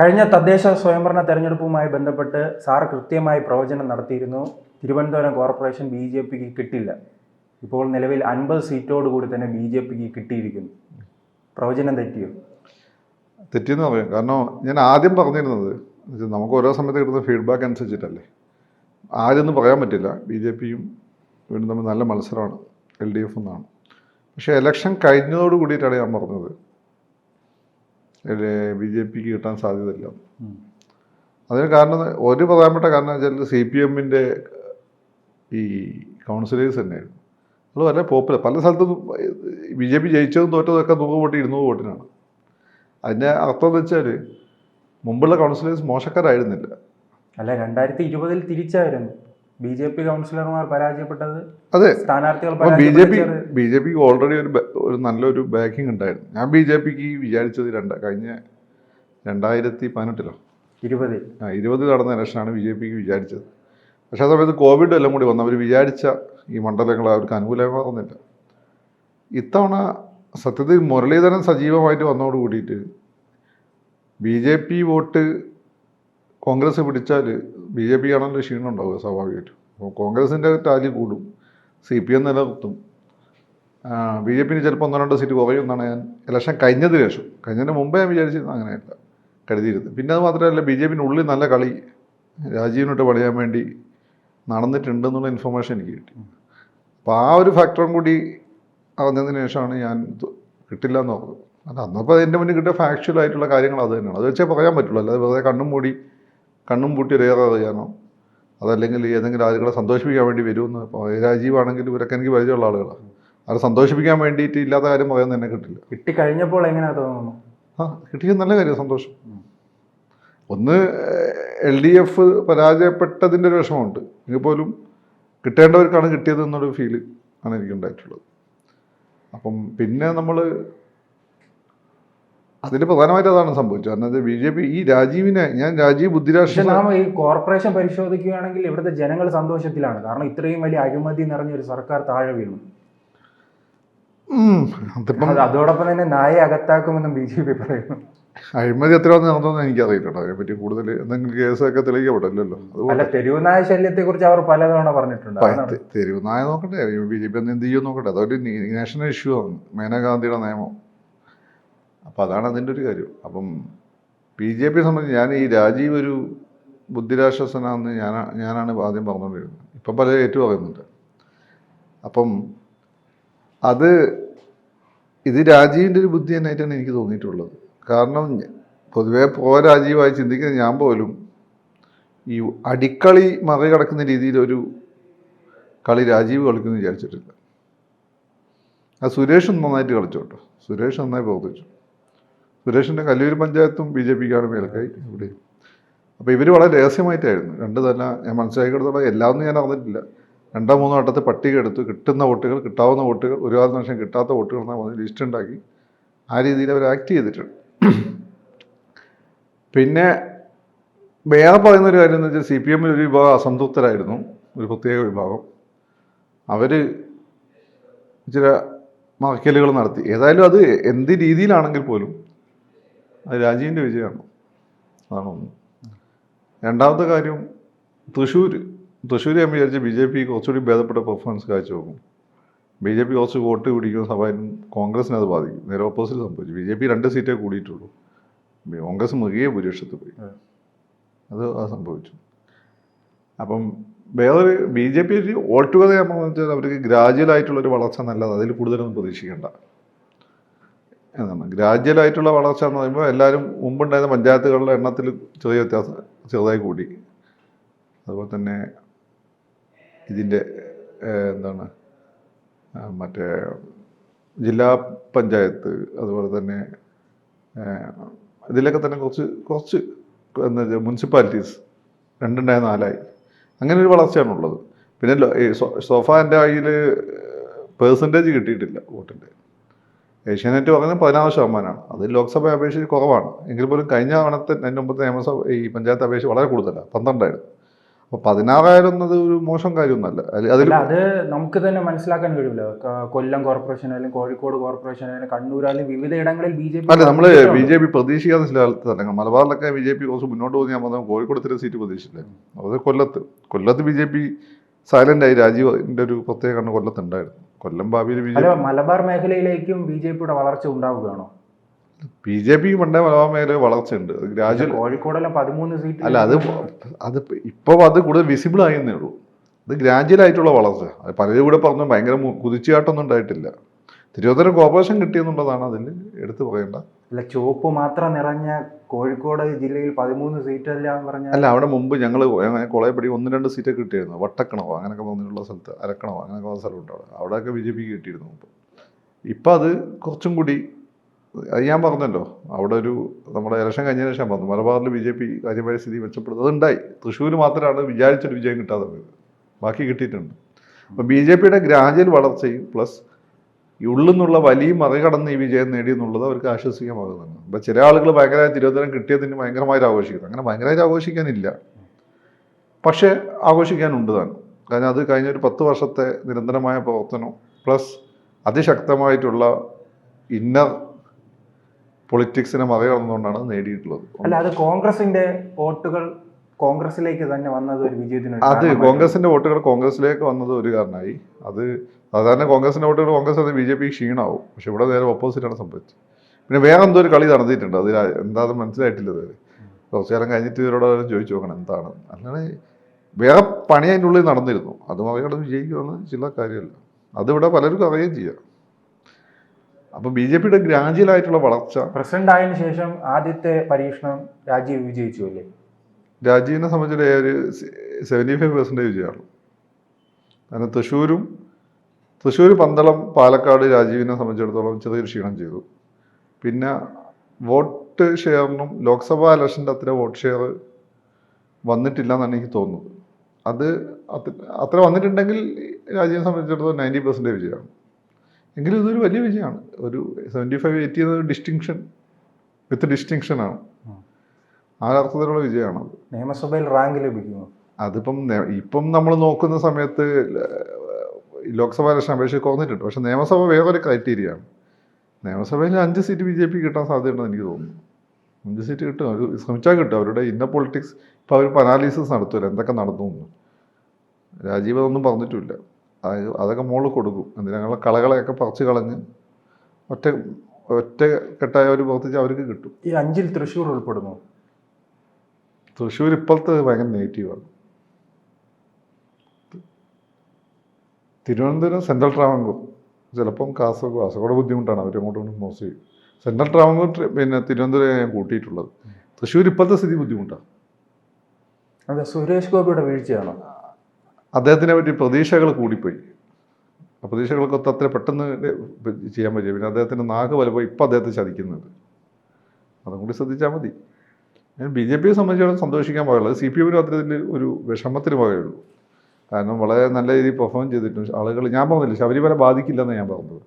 കഴിഞ്ഞ തദ്ദേശ സ്വയംഭരണ തെരഞ്ഞെടുപ്പുമായി ബന്ധപ്പെട്ട് സാർ കൃത്യമായി പ്രവചനം നടത്തിയിരുന്നു. തിരുവനന്തപുരം കോർപ്പറേഷൻ BJPക്ക് കിട്ടില്ല. ഇപ്പോൾ നിലവിൽ 50 സീറ്റോടുകൂടി തന്നെ BJPക്ക് കിട്ടിയിരിക്കുന്നു. പ്രവചനം തെറ്റിയോ? തെറ്റിയെന്ന് പറയാം. കാരണം ഞാൻ ആദ്യം പറഞ്ഞിരുന്നത് നമുക്ക് ഓരോ സമയത്ത് കിട്ടുന്ന ഫീഡ്ബാക്ക് അനുസരിച്ചിട്ടല്ലേ, ആരെന്ന് പറയാൻ പറ്റില്ല. BJPയും വീണ്ടും തമ്മിൽ നല്ല മത്സരമാണ്, LDF എന്നാണ്. പക്ഷേ ഇലക്ഷൻ കഴിഞ്ഞതോട് കൂടിയിട്ടാണ് ഞാൻ പറഞ്ഞത് BJPക്ക് കിട്ടാൻ സാധ്യതയില്ല. അതിന് കാരണം ഒരു പ്രധാനപ്പെട്ട കാരണം വെച്ചാൽ CPMൻ്റെ ഈ കൗൺസിലേഴ്സ് തന്നെയായിരുന്നു. അത് വളരെ പോപ്പുലർ. പല സ്ഥലത്തും BJP ജയിച്ചതും തോറ്റതൊക്കെ 100 വോട്ട് 200 വോട്ടിനാണ്. അതിൻ്റെ അർത്ഥം എന്ന് വെച്ചാൽ മുമ്പുള്ള കൗൺസിലേഴ്സ് മോശക്കാരായിരുന്നില്ല. അല്ല, 2020 തിരിച്ചായിരുന്നു BJP കൗൺസിലർമാർ പരാജയപ്പെട്ടത്. അതെ, സ്ഥാനാർത്ഥികൾ BJPക്ക് ഓൾറെഡി ഒരു നല്ലൊരു ബാക്കിംഗ് ഉണ്ടായിരുന്നു. ഞാൻ BJPക്ക് വിചാരിച്ചത് കഴിഞ്ഞ 2018 20 നടന്ന ഇലക്ഷനാണ് BJPക്ക് വിചാരിച്ചത്. പക്ഷേ ആ സമയത്ത് കോവിഡ് എല്ലാം കൂടി വന്നു. അവർ വിചാരിച്ച ഈ മണ്ഡലങ്ങൾ അവർക്ക് അനുകൂലമാകുന്നില്ല. ഇത്തവണ സത്യത്തിൽ മുരളീധരൻ സജീവമായിട്ട് വന്നതോട് കൂടിയിട്ട് BJP വോട്ട് കോൺഗ്രസ് പിടിച്ചാൽ BJP ആണല്ലോ ക്ഷീണം ഉണ്ടാവുക സ്വാഭാവികമായിട്ടും. അപ്പോൾ കോൺഗ്രസിൻ്റെ ടാലി കൂടും, CPM നിലനിർത്തും. BJPന് ചിലപ്പോൾ 1-2 സീറ്റ് കുറയും എന്നാണ് ഞാൻ ഇലക്ഷൻ കഴിഞ്ഞതിന് മുമ്പേ ഞാൻ വിചാരിച്ചിരുന്നത്. അങ്ങനെയല്ല കരുതിയിരുന്നത്. പിന്നെ അത് മാത്രമല്ല, BJPൻ്റെ ഉള്ളിൽ നല്ല കളി രാജീവിനോട്ട് പണിയാൻ വേണ്ടി നടന്നിട്ടുണ്ടെന്നുള്ള ഇൻഫർമേഷൻ എനിക്ക് കിട്ടി. അപ്പോൾ ആ ഒരു ഫാക്ടറും കൂടി അറിഞ്ഞതിന് ശേഷമാണ് ഞാൻ കിട്ടില്ല എന്ന് പറഞ്ഞത്. അത് അന്നപ്പോൾ അതിൻ്റെ മുന്നിൽ കിട്ടിയ ഫാക്ച്വൽ ആയിട്ടുള്ള കാര്യങ്ങൾ അത് തന്നെയാണ്. അത് വെച്ചേ പറയാൻ പറ്റുള്ളൂ. അല്ലാതെ വെറുതെ കണ്ണും പൂട്ടി രേഖ അറിയാനോ അതല്ലെങ്കിൽ ഏതെങ്കിലും ആളുകളെ സന്തോഷിപ്പിക്കാൻ വേണ്ടി വരുമെന്ന്. ഇപ്പോൾ രാജീവാണെങ്കിൽ ഇവരൊക്കെ എനിക്ക് പരിചയമുള്ള ആളുകളാണ്. അവരെ സന്തോഷിപ്പിക്കാൻ വേണ്ടിയിട്ട് ഇല്ലാത്ത കാര്യം പറയാൻ തന്നെ കിട്ടില്ല. കിട്ടിക്കഴിഞ്ഞപ്പോൾ എങ്ങനെയാ തോന്നുന്നു? കിട്ടിയത് നല്ല കാര്യം, സന്തോഷം. ഒന്ന് LDF പരാജയപ്പെട്ടതിൻ്റെ ഒരു വിഷമമുണ്ട്. എങ്കിൽ പോലും കിട്ടേണ്ടവർക്കാണ് കിട്ടിയത് എന്നൊരു ഫീല് ആണ് എനിക്കുണ്ടായിട്ടുള്ളത്. അപ്പം പിന്നെ നമ്മൾ അതിൽ പ്രധാനമായിട്ട് അതാണ് സംഭവിച്ചത്. കാരണം BJP ഈ രാജീവ് ബുദ്ധിരാഷ്ട്രം ഈ കോർപ്പറേഷൻ പരിശോധിക്കുകയാണെങ്കിൽ ഇവിടുത്തെ ജനങ്ങൾ സന്തോഷത്തിലാണ്. കാരണം ഇത്രയും വലിയ അഴിമതി നിറഞ്ഞൊരു സർക്കാർ താഴെ വീണു. അതോടൊപ്പം തന്നെ നായെ അകത്താക്കുമെന്നും BJP പറയുന്നു. അഴിമതി എത്രയാണെന്ന് നടന്നതെന്ന് എനിക്കറിയില്ല. അതിനെപ്പറ്റി കൂടുതൽ എന്തെങ്കിലും കേസൊക്കെ തെളിയിക്കപ്പെടില്ലല്ലോ. അതുപോലെ തെരുവുനായ ശല്യത്തെ കുറിച്ച് അവർ പലതവണ പറഞ്ഞിട്ടുണ്ട്. തെരുവുനായ നോക്കട്ടെ, BJP എന്ത് ചെയ്യുമെന്ന് നോക്കട്ടെ. അതൊരു നാഷണൽ ഇഷ്യൂ ആണ്, മേനകാന്തിയുടെ നിയമം. അപ്പോൾ അതാണ് അതിൻ്റെ ഒരു കാര്യം. അപ്പം BJP സംബന്ധിച്ച് ഞാൻ ഈ രാജീവ് ഒരു ബുദ്ധിരാക്ഷസനാണെന്ന് ഞാനാണ് ആദ്യം പറഞ്ഞുകൊണ്ടിരുന്നത്. ഇപ്പം പല ഏറ്റവും പറയുന്നുണ്ട്. അപ്പം ഇത് രാജീവിൻ്റെ ഒരു ബുദ്ധി തന്നെയായിട്ടാണ് എനിക്ക് തോന്നിയിട്ടുള്ളത്. കാരണം പൊതുവേ രാജീവായി ചിന്തിക്കുന്ന ഞാൻ പോലും ഈ അടിക്കളി മറികടക്കുന്ന രീതിയിലൊരു കളി രാജീവ് കളിക്കുമെന്ന് വിചാരിച്ചിട്ടില്ല. സുരേഷ് നന്നായിട്ട് കളിച്ചു കേട്ടോ. സുരേഷ് നന്നായി പ്രവർത്തിച്ചു. സുരേഷിൻ്റെ കല്ലൂർ പഞ്ചായത്തും BJPക്കാണ് മേൽക്കായി ഇവിടെയും. അപ്പോൾ ഇവർ വളരെ രഹസ്യമായിട്ടായിരുന്നു. 2 തല ഞാൻ മനസ്സിലാക്കിയെടുത്തോളം എല്ലാമൊന്നും ഞാൻ അറിഞ്ഞിട്ടില്ല. 2-3 വട്ടത്തെ പട്ടിക എടുത്ത് കിട്ടുന്ന വോട്ടുകൾ, കിട്ടാവുന്ന വോട്ടുകൾ, ഒരു പ്രാവശ്യം കിട്ടാത്ത വോട്ടുകൾ എന്നാൽ പറഞ്ഞ് ലിസ്റ്റ് ഉണ്ടാക്കി ആ രീതിയിൽ അവർ ആക്ട് ചെയ്തിട്ടുണ്ട്. പിന്നെ വേറെ പറയുന്നൊരു കാര്യം എന്ന് വെച്ചാൽ CPM ഒരു വിഭാഗം അസംതൃപ്തരായിരുന്നു, ഒരു പ്രത്യേക വിഭാഗം. അവർ ചില മറക്കലുകൾ നടത്തി. ഏതായാലും അത് എന്ത് രീതിയിലാണെങ്കിൽ പോലും അത് രാജീവിൻ്റെ വിജയമാണ്. അതാണ് ഒന്ന്. രണ്ടാമത്തെ കാര്യം, തൃശ്ശൂർ ഞാൻ വിചാരിച്ച BJP കുറച്ചുകൂടി ഭേദപ്പെട്ട പെർഫോമൻസ് കാഴ്ചവെക്കും. BJP കുറച്ച് വോട്ട് പിടിക്കുന്ന സഭയിലും കോൺഗ്രസിനെ അത് ബാധിക്കും. നേരെ ഓപ്പോസിറ്റ് സംഭവിച്ചു. BJP 2 സീറ്റേ കൂടിയിട്ടുള്ളൂ, കോൺഗ്രസ് മൃഗീയ ഭൂരിപക്ഷത്തിൽ പോയി. അത് സംഭവിച്ചു. അപ്പം വേറൊരു BJP ഓൾ ടുഗദർ ഞാൻ പറഞ്ഞാൽ അവർക്ക് ഗ്രാജുവലായിട്ടുള്ളൊരു വളർച്ച നല്ലത്, അതിൽ കൂടുതലൊന്നും പ്രതീക്ഷിക്കേണ്ട എന്നാണ്. ഗ്രാജുവലായിട്ടുള്ള വളർച്ച എന്ന് പറയുമ്പോൾ എല്ലാവരും മുമ്പുണ്ടായിരുന്ന പഞ്ചായത്തുകളുടെ എണ്ണത്തിൽ ചെറിയ വ്യത്യാസം ചെറുതായി കൂടി. അതുപോലെ തന്നെ ഇതിൻ്റെ മറ്റേ ജില്ലാ പഞ്ചായത്ത്, അതുപോലെ തന്നെ ഇതിലൊക്കെ തന്നെ കുറച്ച് മുനിസിപ്പാലിറ്റീസ് 2-4 അങ്ങനെ ഒരു വളർച്ചയാണുള്ളത്. പിന്നെ സോഫാൻ്റെ കയ്യിൽ പേഴ്സൻറ്റേജ് കിട്ടിയിട്ടില്ല വോട്ടിൻ്റെ. ഏഷ്യാനെറ്റ് പറയുന്നത് 16%. അത് ലോക്സഭ അപേക്ഷിച്ച് കുറവാണ്. എങ്കിൽ പോലും കഴിഞ്ഞ തവണത്തെ അതിൻ്റെ മുമ്പത്തെ നിയമസഭ ഈ പഞ്ചായത്ത് അപേക്ഷ വളരെ കൂടുതലാണ്, 12 ആയിരുന്നു. അപ്പോൾ 16,000 എന്നത് ഒരു മോശം കാര്യമൊന്നുമല്ല. അതിൽ അല്ല, അത് നമുക്ക് തന്നെ മനസ്സിലാക്കാൻ കഴിയില്ല. കൊല്ലം കോർപ്പറേഷൻ ആയാലും കോഴിക്കോട് കോർപ്പറേഷൻ ആയാലും കണ്ണൂരായാലും വിവിധ ഇടങ്ങളിൽ BJP അല്ല, നമ്മൾ BJP പ്രതീക്ഷിക്കാത്ത ചില സ്ഥലങ്ങൾ മലബാറിലൊക്കെ BJP കുറച്ച് മുന്നോട്ട് പോകുന്ന ഞാൻ പറഞ്ഞു. കോഴിക്കോട് ഇത്തിരി സീറ്റ് പ്രതീക്ഷിച്ചില്ലായിരുന്നു. അത് കൊല്ലത്ത് BJP സൈലൻ്റായി. രാജീവിൻ്റെ ഒരു പ്രത്യേക കണ്ണ് കൊല്ലത്തുണ്ടായിരുന്നു. കൊല്ലം ഭാവിയിൽ അല്ല, മലബാർ മേഖലയിലേക്കും BJPയുടെ വളർച്ച ഉണ്ടാവുകയാണോ? BJP പണ്ടേ മലബാർ മേഖല വളർച്ചയുണ്ട്. Gradual കോഴിക്കോടെല്ലാം 13 seat. അല്ല, അത് ഇപ്പോൾ അത് കൂടുതൽ വിസിബിൾ ആയെന്നേ ഉള്ളൂ. ഇത് ഗ്രാജുവലായിട്ടുള്ള വളർച്ച. അത് പലരും കൂടെ പറഞ്ഞു ഭയങ്കര കുതിച്ചുകാട്ടൊന്നും ഉണ്ടായിട്ടില്ല. തിരുവനന്തപുരം കോർപ്പറേഷൻ കിട്ടിയെന്നുള്ളതാണ് അതിൽ എടുത്തു പറയേണ്ട. അല്ല, ചുവപ്പ് മാത്രം നിറഞ്ഞ കോഴിക്കോട് ജില്ലയിൽ 13 സീറ്റെല്ലാം പറഞ്ഞ. അല്ല, അവിടെ മുമ്പ് ഞങ്ങൾ കോളേജ് 1-2 സീറ്റൊക്കെ കിട്ടിയായിരുന്നു. വട്ടക്കണവോ അങ്ങനെയൊക്കെ പറഞ്ഞിട്ടുള്ള സ്ഥലത്ത്, അരക്കണവോ അങ്ങനെയൊക്കെ പറഞ്ഞ സ്ഥലമുണ്ട്. അവിടെയൊക്കെ BJP കിട്ടിയിരുന്നു മുമ്പ്. ഇപ്പം അത് കുറച്ചും കൂടി, അത് ഞാൻ പറഞ്ഞല്ലോ, അവിടെ ഒരു നമ്മുടെ ഇലക്ഷൻ കഴിഞ്ഞതിന് ശേഷം പറഞ്ഞു മലബാറിൽ BJP കാര്യമായ സ്ഥിതി മെച്ചപ്പെടുന്നത് ഉണ്ടായി. തൃശ്ശൂർ മാത്രമാണ് വിചാരിച്ചൊരു വിജയം കിട്ടാതെ പോയത്. ബാക്കി കിട്ടിയിട്ടുണ്ട്. അപ്പോൾ BJPയുടെ ഗ്രാജുവൽ വളർച്ചയും പ്ലസ് ഈ ഉള്ളിൽ നിന്നുള്ള വലിയ മറികടന്ന് ഈ വിജയം നേടിയെന്നുള്ളത് അവർക്ക് ആശ്വസിക്കാമാകുന്നുണ്ട്. അപ്പോൾ ചില ആളുകൾ ഭയങ്കരമായി തിരുവനന്തപുരം കിട്ടിയതിന് ഭയങ്കരമായിട്ട് ആഘോഷിക്കുന്നു. അങ്ങനെ ഭയങ്കരമായിട്ട് ആഘോഷിക്കാനില്ല, പക്ഷേ ആഘോഷിക്കാനുണ്ട് താൻ. കാരണം അത് കഴിഞ്ഞ ഒരു 10 വർഷത്തെ നിരന്തരമായ പ്രവർത്തനം പ്ലസ് അതിശക്തമായിട്ടുള്ള ഇന്നർ പൊളിറ്റിക്സിനെ മറികടന്നുകൊണ്ടാണ് നേടിയിട്ടുള്ളത്. അല്ല, അത് കോൺഗ്രസിന്റെ വോട്ടുകൾ കോൺഗ്രസിലേക്ക് തന്നെ വന്നത് ഒരു വിജയത്തിന്. അത് കോൺഗ്രസിന്റെ വോട്ടുകൾ കോൺഗ്രസിലേക്ക് വന്നത് ഒരു കാരണമായി. അത് സാധാരണ കോൺഗ്രസിന്റെ വോട്ടുകൾ കോൺഗ്രസ് BJP ക്ഷീണമാവും. പക്ഷെ ഇവിടെ നേരെ ഓപ്പോസിറ്റാണ് സംഭവിച്ചത്. പിന്നെ വേറെ എന്തോ ഒരു കളി നടന്നിട്ടുണ്ട്. അത് എന്താണെന്ന് മനസ്സിലായിട്ടില്ല. ഇത് കുറച്ചു കാലം കഴിഞ്ഞിട്ട് ഇവരോട് ചോദിച്ചു നോക്കണം എന്താണ്. അങ്ങനെ വേറെ പണി അതിൻ്റെ ഉള്ളിൽ നടന്നിരുന്നു. അത് മറികടന്ന് വിജയിക്കുമെന്ന് ചില കാര്യമല്ല. അതിവിടെ പലർക്കും അറിയുകയും ചെയ്യാം. അപ്പം BJPയുടെ ഗ്രാജുവലായിട്ടുള്ള വളർച്ച. പ്രസിഡന്റ് ആയതിനു ശേഷം ആദ്യത്തെ പരീക്ഷണം രാജീവ് വിജയിച്ചു അല്ലേ? രാജീവിനെ സംബന്ധിച്ച് ഒരു 75% വിജയമാണ്. കാരണം തൃശ്ശൂർ, പന്തളം, പാലക്കാട് രാജീവിനെ സംബന്ധിച്ചിടത്തോളം ചെറിയൊരു ക്ഷീണം ചെയ്തു. പിന്നെ വോട്ട് ഷെയറിനും ലോക്സഭാ ഇലക്ഷൻ്റെ അത്ര വോട്ട് ഷെയർ വന്നിട്ടില്ല എന്നാണ് എനിക്ക് തോന്നുന്നത്. അത് അത്ര വന്നിട്ടുണ്ടെങ്കിൽ രാജീവിനെ സംബന്ധിച്ചിടത്തോളം 90% വിജയമാണ്. എങ്കിലും ഇതൊരു വലിയ വിജയമാണ്. ഒരു 75-80 എന്നത് ഡിസ്റ്റിങ്ഷൻ വിത്ത് ഡിസ്റ്റിങ്ഷനാണ്. ആ അർത്ഥത്തിലുള്ള വിജയമാണ്. നിയമസഭയിൽ റാങ്ക് ലഭിക്കുമോ? ഇപ്പം നമ്മൾ നോക്കുന്ന സമയത്ത് ലോക്സഭാ ഇലക്ഷൻ അപേക്ഷ കുറഞ്ഞിട്ടുണ്ട്. പക്ഷേ നിയമസഭ വേറൊരു ക്രൈറ്റീരിയയാണ്. നിയമസഭയിൽ 5 സീറ്റ് BJP കിട്ടാൻ സാധ്യതയുണ്ടെന്ന് എനിക്ക് തോന്നുന്നു. 5 സീറ്റ് കിട്ടും. അവർ ശ്രമിച്ചാൽ കിട്ടും. അവരുടെ ഇന്ന പൊളിറ്റിക്സ് ഇപ്പോൾ അവർ അനാലിസിസ് നടത്തുമല്ലോ എന്തൊക്കെ നടന്നു എന്ന്. രാജീവ് അതൊന്നും പറഞ്ഞിട്ടില്ല. അതൊക്കെ മുകളിൽ കൊടുക്കും. എന്തിനാ കളകളെയൊക്കെ പറിച്ച് കളഞ്ഞ് ഒറ്റ കെട്ടായ അവർ പ്രവർത്തിച്ച് അവർക്ക് കിട്ടും. ഈ 5-ൽ തൃശ്ശൂർ ഉൾപ്പെടുന്നു. തൃശ്ശൂർ ഇപ്പോഴത്തെ ഭയങ്കര നെഗറ്റീവാണ്. തിരുവനന്തപുരം, സെൻട്രൽ ട്രാവൻകൂർ, ചിലപ്പം കാസർഗോഡ് ബുദ്ധിമുട്ടാണ്. അവരങ്ങോട്ടും മോശം ചെയ്യും. സെൻട്രൽ ട്രാവൻകൂർ പിന്നെ തിരുവനന്തപുരം ഞാൻ കൂട്ടിയിട്ടുള്ളത്. തൃശ്ശൂർ ഇപ്പോഴത്തെ സ്ഥിതി ബുദ്ധിമുട്ടാണ്. അതെ, സുരേഷ് ഗോപിയുടെ വീഴ്ചയാണോ? അദ്ദേഹത്തിനെ പറ്റി പ്രതീക്ഷകൾ കൂടിപ്പോയി. ആ പ്രതീക്ഷകൾക്കൊത്ത് അത്ര പെട്ടെന്ന് ചെയ്യാൻ പറ്റില്ല. പിന്നെ അദ്ദേഹത്തിൻ്റെ നാക്ക് വലപ്പോൾ ഇപ്പം അദ്ദേഹത്തെ ചതിക്കുന്നുണ്ട്. അതും കൂടി ശ്രദ്ധിച്ചാൽ മതി. ഞാൻ BJPയെ സംബന്ധിച്ചിടത്തോളം സന്തോഷിക്കാൻ പാടുള്ളത്. CPM അത്തരത്തിൽ ഒരു വിഷമത്തിന് വകയുള്ളൂ. കാരണം വളരെ നല്ല രീതിയിൽ പെർഫോം ചെയ്തിട്ടുണ്ട് ആളുകൾ. ഞാൻ പറഞ്ഞില്ല ശബരിമല ബാധിക്കില്ലെന്ന് ഞാൻ പറഞ്ഞത്.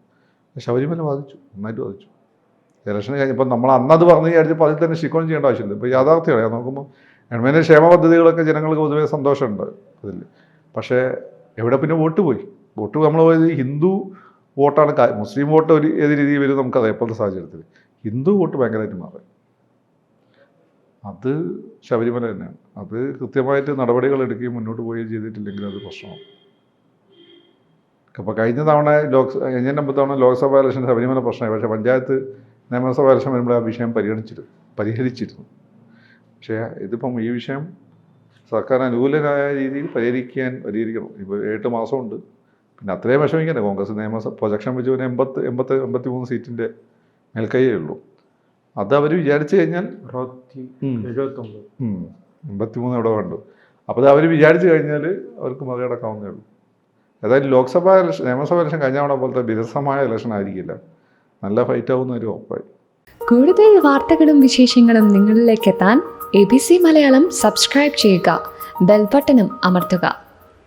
ശബരിമല ബാധിച്ചു, നന്നായിട്ട് ബാധിച്ചു. ഇലക്ഷൻ കഴിഞ്ഞപ്പോൾ നമ്മൾ അന്നത് പറഞ്ഞു വിചാരിച്ചപ്പോൾ അതിൽ തന്നെ ശിക്കോൺ ചെയ്യേണ്ട ആവശ്യമില്ല. ഇപ്പോൾ യാഥാർത്ഥ്യമാണ്. ഞാൻ നോക്കുമ്പോൾ ഗവൺമെൻറ് ക്ഷേമ പദ്ധതികളൊക്കെ ജനങ്ങൾക്ക് പൊതുവേ സന്തോഷമുണ്ട് അതിൽ. പക്ഷേ എവിടെ പിന്നെ വോട്ട് പോയി? വോട്ട് നമ്മൾ പോയത് ഹിന്ദു വോട്ടാണ്. മുസ്ലിം വോട്ട് ഏത് രീതിയിൽ വരും നമുക്കറിയാം. ഇപ്പോഴത്തെ സാഹചര്യത്തിൽ ഹിന്ദു വോട്ട് ഭയങ്കരമായിട്ട് മാറി. അത് ശബരിമല തന്നെയാണ്. അത് കൃത്യമായിട്ട് നടപടികൾ എടുക്കുകയും മുന്നോട്ട് പോവുകയും ചെയ്തിട്ടില്ലെങ്കിൽ അത് പ്രശ്നമാണ്. അപ്പോൾ കഴിഞ്ഞ തവണ ലോക്സഭാ ഇലക്ഷൻ ശബരിമല പ്രശ്നമായി. പക്ഷേ പഞ്ചായത്ത് നിയമസഭാ ഇലക്ഷൻ വരുമ്പോൾ ആ വിഷയം പരിഹരിച്ചിരുന്നു. പക്ഷേ ഇതിപ്പം ഈ വിഷയം സർക്കാർ അനുകൂലമായ രീതിയിൽ പരിഹരിക്കണം. ഇപ്പോൾ 8 മാസമുണ്ട്. പിന്നെ അത്രയും വിഷമിക്കണ്ടേ? കോൺഗ്രസ് നിയമസഭ പ്രൊജക്ഷൻ വെച്ച് 83 സീറ്റിൻ്റെ മേൽക്കൈയേ ഉള്ളൂ. അത് അവർ വിചാരിച്ചു കഴിഞ്ഞാൽ 83 ഇവിടെ വേണ്ടു. അപ്പോൾ അത് അവർ വിചാരിച്ചു കഴിഞ്ഞാൽ അവർക്ക് മറികടക്കാവുന്നേ ഉള്ളൂ. ഏതായാലും നിയമസഭാ ഇലക്ഷൻ കഴിഞ്ഞ തവണ പോലത്തെ വിരസമായ ഇലക്ഷൻ ആയിരിക്കില്ല. നല്ല ഫൈറ്റ് ആവുന്ന ഒരു ഉറപ്പായി. കൂടുതൽ വാർത്തകളും വിശേഷങ്ങളും നിങ്ങളിലേക്ക് എത്താൻ ABC മലയാളം സബ്സ്ക്രൈബ് ചെയ്യുക, ബെൽ ബട്ടണും അമർത്തുക.